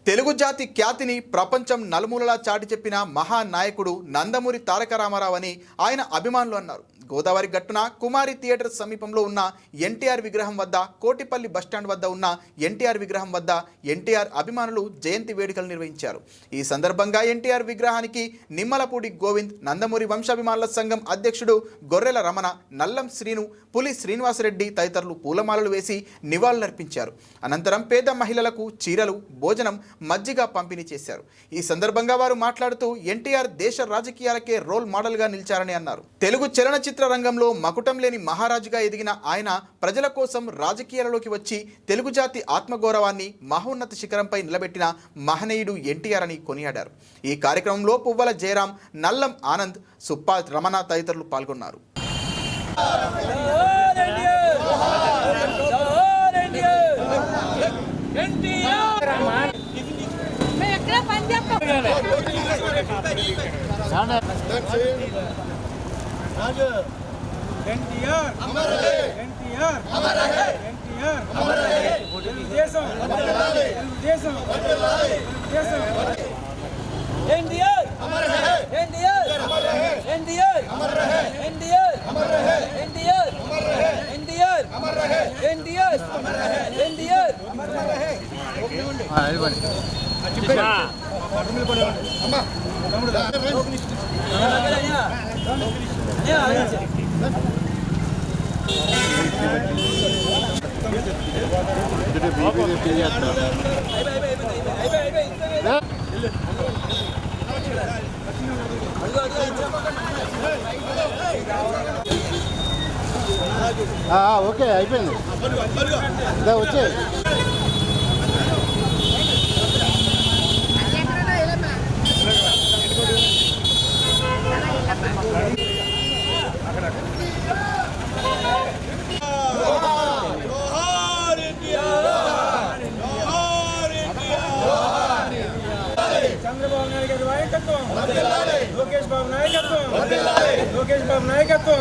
తెలుగు జాతి ఖ్యాతిని ప్రపంచం నలుమూలలా చాటి చెప్పిన మహానాయకుడు నందమూరి తారక రామారావు అని ఆయన అభిమానులు అన్నారు. గోదావరి గట్టున కుమారి థియేటర్ సమీపంలో ఉన్న ఎన్టీఆర్ విగ్రహం వద్ద, కోటిపల్లి బస్టాండ్ వద్ద ఉన్న ఎన్టీఆర్ విగ్రహం వద్ద ఎన్టీఆర్ అభిమానులు జయంతి వేడుకలు నిర్వహించారు. ఈ సందర్భంగా ఎన్టీఆర్ విగ్రహానికి నిమ్మలపూడి గోవింద్, నందమూరి వంశాభిమానుల సంఘం అధ్యక్షుడు గొర్రెల రమణ, నల్లం శ్రీను, పులి శ్రీనివాసరెడ్డి తదితరులు పూలమాలలు వేసి నివాళులర్పించారు. అనంతరం పేద మహిళలకు చీరలు, భోజనం, మజ్జిగ పంపిణీ చేశారు. ఈ సందర్భంగా వారు మాట్లాడుతూ ఎన్టీఆర్ దేశ రాజకీయాలకే రోల్ మోడల్గా నిలిచారని అన్నారు. తెలుగు చలనచిత్ర రంగంలో మకుటం లేని మహారాజుగా ఎదిగిన ఆయన ప్రజల కోసం రాజకీయాలలోకి వచ్చి తెలుగు జాతి ఆత్మగౌరవాన్ని మహోన్నత శిఖరంపై నిలబెట్టిన మహనీయుడు ఎన్టీఆర్ అని కొనియాడారు. ఈ కార్యక్రమంలో పువ్వల జయరాం, నల్లం ఆనంద్, సుప్పా రమణ తదితరులు పాల్గొన్నారు. ఎన్టీఆర్ అమర్ రహే, ఎన్టీఆర్ అమర్ రహే, ఎన్టీఆర్ అమర్ రహే, తెలుగుదేశం వర్ధిల్లాలి, తెలుగుదేశం వర్ధిల్లాలి, తెలుగుదేశం ఎన్టీఆర్ అమర్ రహే, ఎన్టీఆర్ అమర్ రహే, ఎన్టీఆర్ అమర్ రహే, ఎన్టీఆర్ అమర్ రహే, ఎన్టీఆర్ అమర్ రహే, ఎన్టీఆర్ అమర్ రహే, ఎన్టీఆర్ అమర్ రహే, ఎన్టీఆర్ అమర్ రహే. అమ్మా తమ్ముడు ఓకే అయిపోయింది వచ్చే చంద్రబాబు నాయుడు గారి నాయకత్వం, లోకేష్ బాబు నాయకత్వం, లోకేష్ బాబు నాయకత్వం,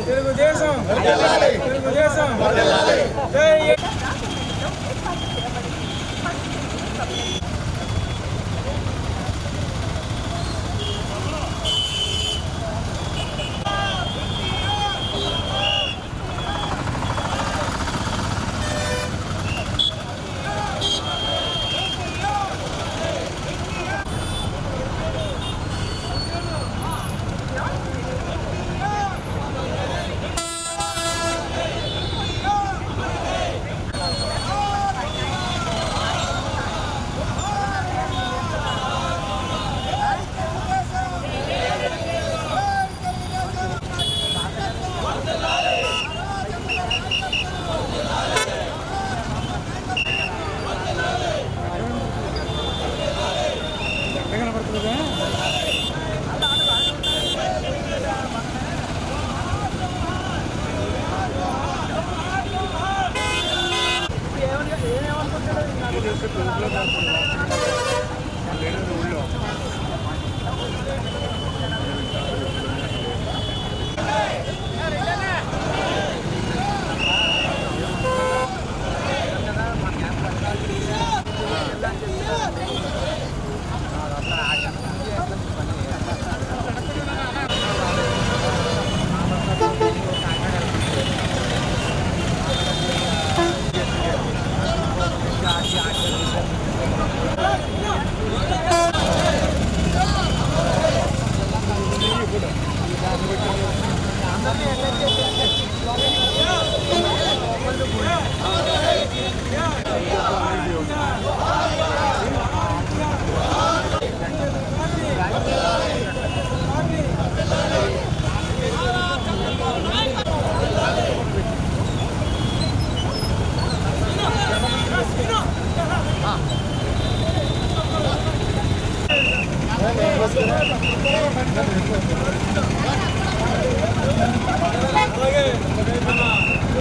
తెలుగుదేశం, తెలుగుదేశం. అలాగే మన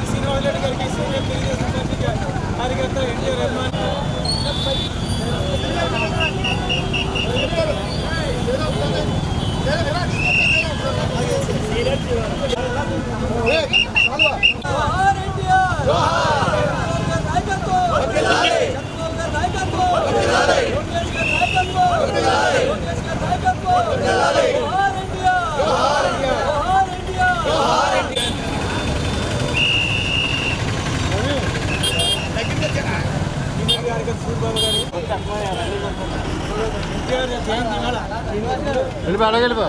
శ్రీనివాసరెడ్డి గారికి, సీనియర్ తెలుగుదేశం పార్టీ కార్యకర్త ఎన్టీఆర్ రెహమాన్ నాయకత్వం ఎన్టీఆర్ జయంతి వేళ వెళ్ళిపో అలాగే వెళ్ళిపో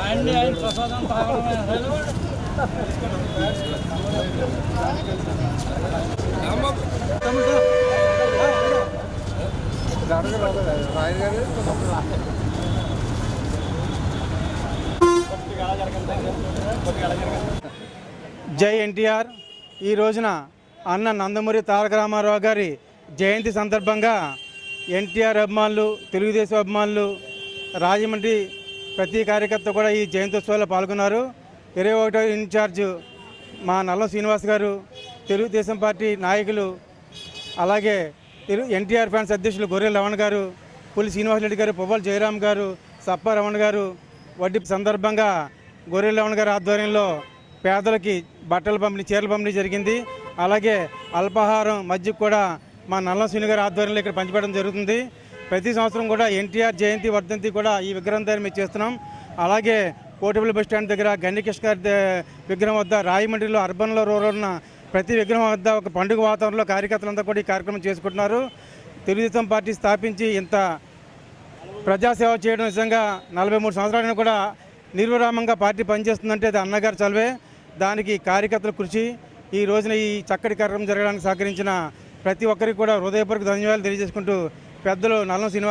ఆయన ప్రసాదం తాగడమే జై ఎన్టీఆర్. ఈ రోజున అన్న నందమూరి తారక రామారావు గారి జయంతి సందర్భంగా ఎన్టీఆర్ అభిమానులు, తెలుగుదేశం అభిమానులు, రాజమండ్రి ప్రతి కార్యకర్త కూడా ఈ జయంత్యోత్సవాల్లో పాల్గొన్నారు. 21వ ఇన్ఛార్జ్ మా నల్లం శ్రీనివాస్ గారు, తెలుగుదేశం పార్టీ నాయకులు, అలాగే ఎన్టీఆర్ ఫ్యాన్స్ అధ్యక్షులు గొర్రెల రమణ గారు, పులి శ్రీనివాసరెడ్డి గారు, పువ్వాల జయరామ్ గారు, సప్ప రమణ గారు వడ్డీ సందర్భంగా గొర్రెల రమణ గారి ఆధ్వర్యంలో పేదలకి బట్టల పంపిణీ, చీరల పంపిణీ జరిగింది. అలాగే అల్పాహారం, మజ్జిగ కూడా మా నల్లం శ్రీని గారి ఆధ్వర్యంలో ఇక్కడ పంచిపెట్టడం జరుగుతుంది. ప్రతి సంవత్సరం కూడా ఎన్టీఆర్ జయంతి వర్ధంతి కూడా ఈ విగ్రహం దగ్గర మేము చేస్తున్నాం. అలాగే కోటిపల్లి బస్ స్టాండ్ దగ్గర గండికృష్ణ గారి విగ్రహం వద్ద, రాయమండ్రిలో అర్బన్లో రూరల్ ఉన్న ప్రతి విగ్రహం వద్ద ఒక పండుగ వాతావరణంలో కార్యకర్తలంతా కూడా ఈ కార్యక్రమం చేసుకుంటున్నారు. తెలుగుదేశం పార్టీ స్థాపించి ఇంత ప్రజాసేవ చేయడం నిజంగా 43 సంవత్సరాలను కూడా నిర్విరామంగా పార్టీ పనిచేస్తుందంటే అది అన్నగారు చలవే. దానికి కార్యకర్తల కృషి, ఈ రోజున ఈ చక్కటి కార్యక్రమం జరగడానికి సహకరించిన ప్రతి ఒక్కరికి కూడా హృదయపూర్వక ధన్యవాదాలు తెలియజేసుకుంటూ పెద్దలు నల్లం శ్రీనివాస్